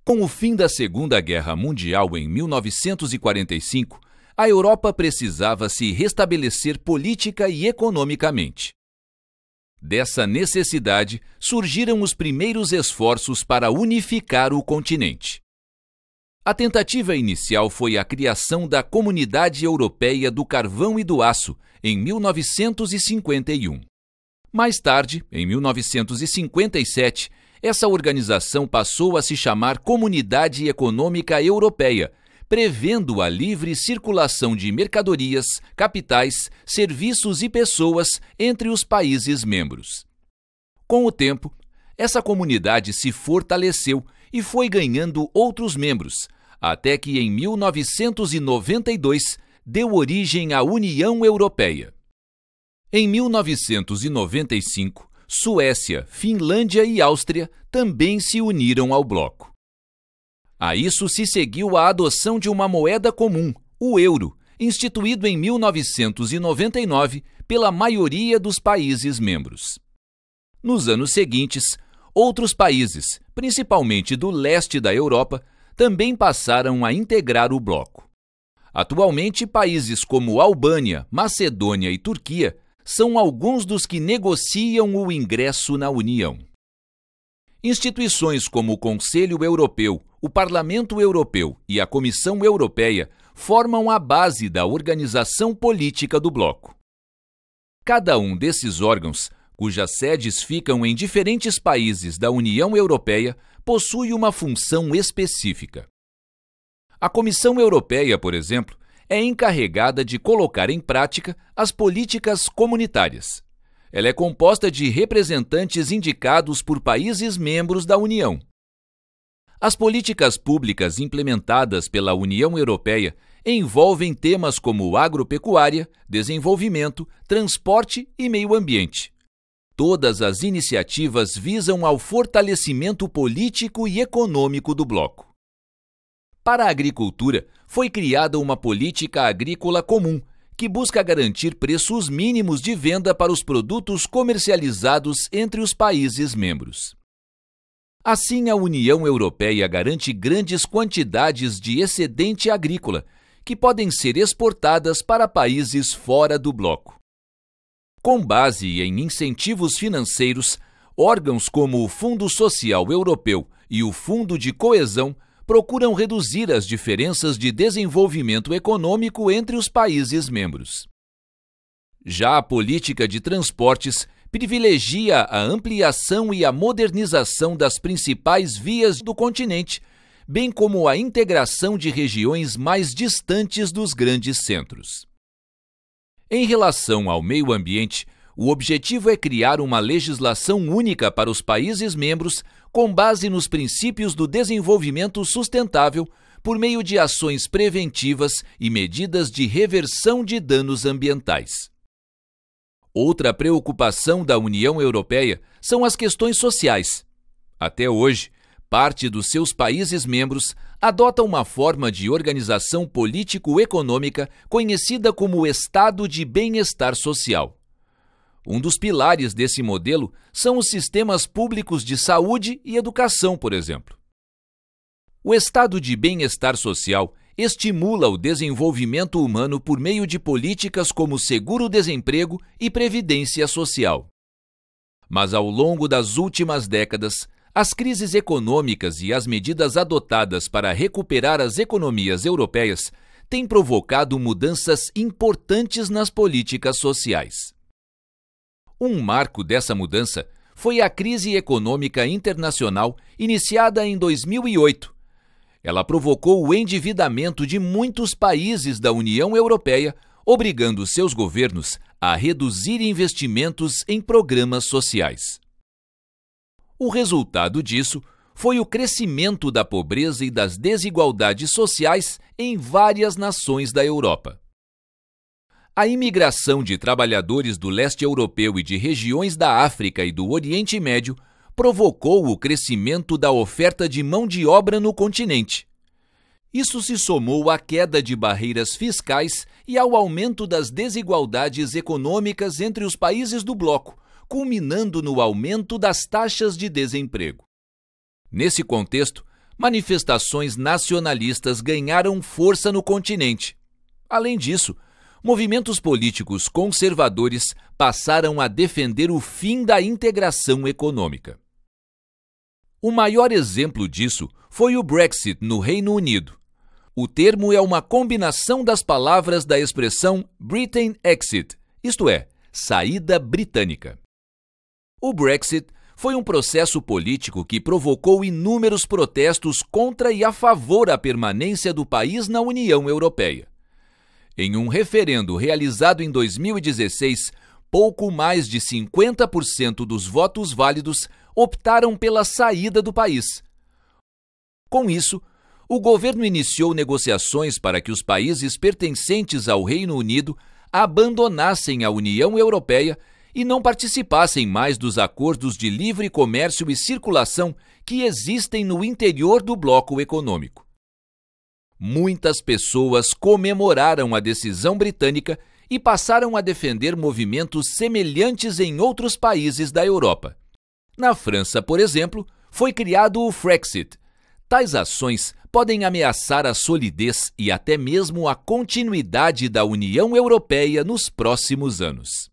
Com o fim da Segunda Guerra Mundial em 1945, a Europa precisava se restabelecer política e economicamente. Dessa necessidade surgiram os primeiros esforços para unificar o continente. A tentativa inicial foi a criação da Comunidade Europeia do Carvão e do Aço, em 1951. Mais tarde, em 1957, essa organização passou a se chamar Comunidade Econômica Europeia, prevendo a livre circulação de mercadorias, capitais, serviços e pessoas entre os países membros. Com o tempo, essa comunidade se fortaleceu e foi ganhando outros membros, até que em 1992 deu origem à União Europeia. Em 1995, Suécia, Finlândia e Áustria também se uniram ao bloco. A isso se seguiu a adoção de uma moeda comum, o euro, instituído em 1999 pela maioria dos países membros. Nos anos seguintes, outros países, principalmente do leste da Europa, também passaram a integrar o bloco. Atualmente, países como Albânia, Macedônia e Turquia são alguns dos que negociam o ingresso na União. Instituições como o Conselho Europeu, o Parlamento Europeu e a Comissão Europeia formam a base da organização política do bloco. Cada um desses órgãos, cujas sedes ficam em diferentes países da União Europeia, possui uma função específica. A Comissão Europeia, por exemplo, é encarregada de colocar em prática as políticas comunitárias. Ela é composta de representantes indicados por países membros da União. As políticas públicas implementadas pela União Europeia envolvem temas como agropecuária, desenvolvimento, transporte e meio ambiente. Todas as iniciativas visam ao fortalecimento político e econômico do bloco. Para a agricultura, foi criada uma política agrícola comum, que busca garantir preços mínimos de venda para os produtos comercializados entre os países membros. Assim, a União Europeia garante grandes quantidades de excedente agrícola, que podem ser exportadas para países fora do bloco. Com base em incentivos financeiros, órgãos como o Fundo Social Europeu e o Fundo de Coesão procuram reduzir as diferenças de desenvolvimento econômico entre os países membros. Já a política de transportes privilegia a ampliação e a modernização das principais vias do continente, bem como a integração de regiões mais distantes dos grandes centros. Em relação ao meio ambiente, o objetivo é criar uma legislação única para os países membros com base nos princípios do desenvolvimento sustentável por meio de ações preventivas e medidas de reversão de danos ambientais. Outra preocupação da União Europeia são as questões sociais. Até hoje, parte dos seus países membros adota uma forma de organização político-econômica conhecida como Estado de Bem-Estar Social. Um dos pilares desse modelo são os sistemas públicos de saúde e educação, por exemplo. O estado de bem-estar social estimula o desenvolvimento humano por meio de políticas como seguro-desemprego e previdência social. Mas ao longo das últimas décadas, as crises econômicas e as medidas adotadas para recuperar as economias europeias têm provocado mudanças importantes nas políticas sociais. Um marco dessa mudança foi a crise econômica internacional iniciada em 2008. Ela provocou o endividamento de muitos países da União Europeia, obrigando seus governos a reduzir investimentos em programas sociais. O resultado disso foi o crescimento da pobreza e das desigualdades sociais em várias nações da Europa. A imigração de trabalhadores do leste europeu e de regiões da África e do Oriente Médio provocou o crescimento da oferta de mão de obra no continente. Isso se somou à queda de barreiras fiscais e ao aumento das desigualdades econômicas entre os países do bloco, culminando no aumento das taxas de desemprego. Nesse contexto, manifestações nacionalistas ganharam força no continente. Além disso, movimentos políticos conservadores passaram a defender o fim da integração econômica. O maior exemplo disso foi o Brexit no Reino Unido. O termo é uma combinação das palavras da expressão Britain Exit, isto é, saída britânica. O Brexit foi um processo político que provocou inúmeros protestos contra e a favor da permanência do país na União Europeia. Em um referendo realizado em 2016, pouco mais de 50% dos votos válidos optaram pela saída do país. Com isso, o governo iniciou negociações para que os países pertencentes ao Reino Unido abandonassem a União Europeia e não participassem mais dos acordos de livre comércio e circulação que existem no interior do bloco econômico. Muitas pessoas comemoraram a decisão britânica e passaram a defender movimentos semelhantes em outros países da Europa. Na França, por exemplo, foi criado o Frexit. Tais ações podem ameaçar a solidez e até mesmo a continuidade da União Europeia nos próximos anos.